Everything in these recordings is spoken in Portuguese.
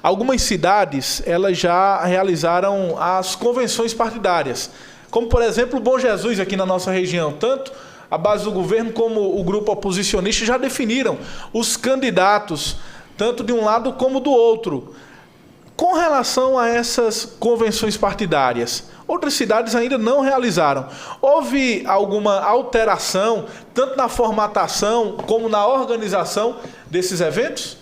algumas cidades elas já realizaram as convenções partidárias, como, por exemplo, o Bom Jesus aqui na nossa região. Tanto a base do governo como o grupo oposicionista já definiram os candidatos, tanto de um lado como do outro. Com relação a essas convenções partidárias, outras cidades ainda não realizaram. Houve alguma alteração, tanto na formatação como na organização desses eventos?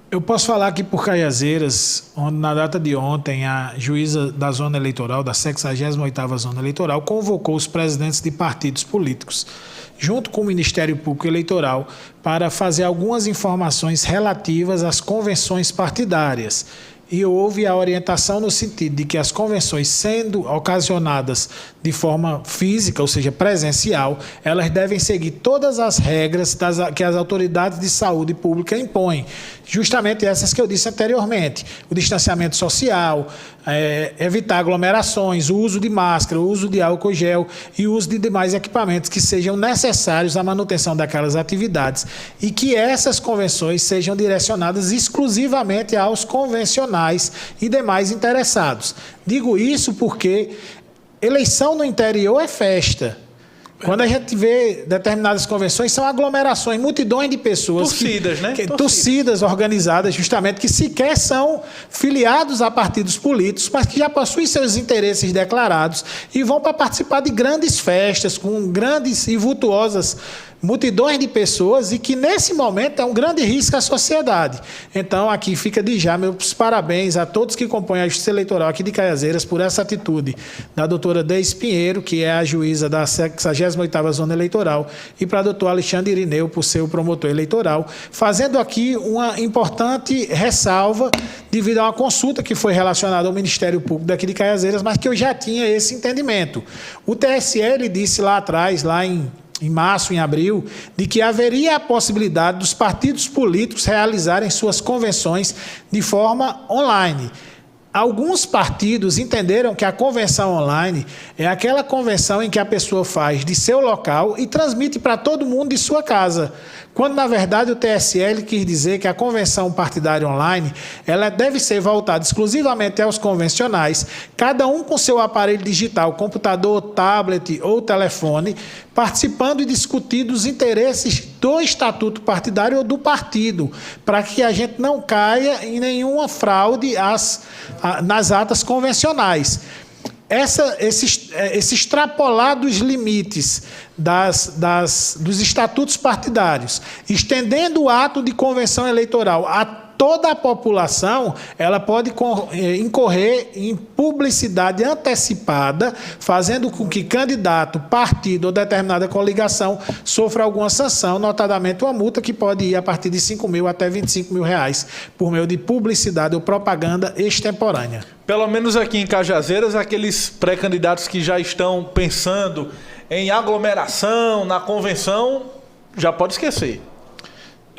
Eu posso falar aqui por Caiazeiras, onde na data de ontem a juíza da zona eleitoral, da 68ª zona eleitoral, convocou os presidentes de partidos políticos, junto com o Ministério Público Eleitoral, para fazer algumas informações relativas às convenções partidárias. E houve a orientação no sentido de que as convenções, sendo ocasionadas de forma física, ou seja, presencial, elas devem seguir todas as regras que as autoridades de saúde pública impõem. Justamente essas que eu disse anteriormente: o distanciamento social, evitar aglomerações, o uso de máscara, o uso de álcool gel e o uso de demais equipamentos que sejam necessários à manutenção daquelas atividades, e que essas convenções sejam direcionadas exclusivamente aos convencionais e demais interessados. Digo isso porque eleição no interior é festa. Quando a gente vê determinadas convenções, são aglomerações, multidões de pessoas. Torcidas, né? Torcidas organizadas, justamente, que sequer são filiados a partidos políticos, mas que já possuem seus interesses declarados e vão para participar de grandes festas, com grandes e vultuosas multidões de pessoas, e que nesse momento é um grande risco à sociedade. Então aqui fica de já meus parabéns a todos que compõem a Justiça Eleitoral aqui de Caiazeiras por essa atitude da doutora Deise Pinheiro, que é a juíza da 68ª Zona Eleitoral, e para o doutor Alexandre Irineu por ser o promotor eleitoral, fazendo aqui uma importante ressalva devido a uma consulta que foi relacionada ao Ministério Público daqui de Caiazeiras, mas que eu já tinha esse entendimento. O TSE ele disse lá atrás, lá em março, em abril, de que haveria a possibilidade dos partidos políticos realizarem suas convenções de forma online. Alguns partidos entenderam que a convenção online é aquela convenção em que a pessoa faz de seu local e transmite para todo mundo de sua casa, quando, na verdade, o TSE quis dizer que a convenção partidária online ela deve ser voltada exclusivamente aos convencionais, cada um com seu aparelho digital, computador, tablet ou telefone, participando e discutindo os interesses do estatuto partidário ou do partido, para que a gente não caia em nenhuma fraude nas atas convencionais. Esse extrapolar dos limites dos estatutos partidários, estendendo o ato de convenção eleitoral a toda a população, ela pode incorrer em publicidade antecipada, fazendo com que candidato, partido ou determinada coligação sofra alguma sanção, notadamente uma multa que pode ir a partir de R$5 mil até R$25 mil por meio de publicidade ou propaganda extemporânea. Pelo menos aqui em Cajazeiras, aqueles pré-candidatos que já estão pensando em aglomeração, na convenção, já pode esquecer.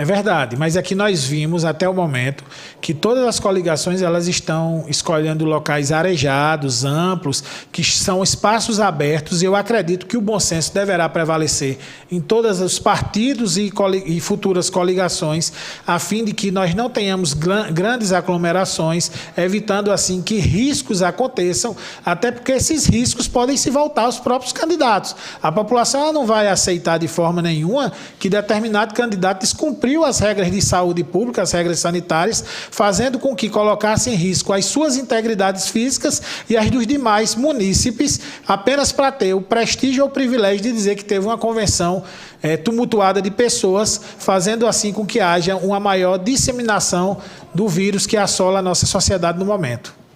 É verdade, mas aqui nós vimos até o momento que todas as coligações elas estão escolhendo locais arejados, amplos, que são espaços abertos, e eu acredito que o bom senso deverá prevalecer em todos os partidos e futuras coligações, a fim de que nós não tenhamos grandes aglomerações, evitando assim que riscos aconteçam, até porque esses riscos podem se voltar aos próprios candidatos. A população ela não vai aceitar de forma nenhuma que determinado candidato descumprir as regras de saúde pública, as regras sanitárias, fazendo com que colocasse em risco as suas integridades físicas e as dos demais munícipes, apenas para ter o prestígio ou o privilégio de dizer que teve uma convenção tumultuada de pessoas, fazendo assim com que haja uma maior disseminação do vírus que assola a nossa sociedade no momento.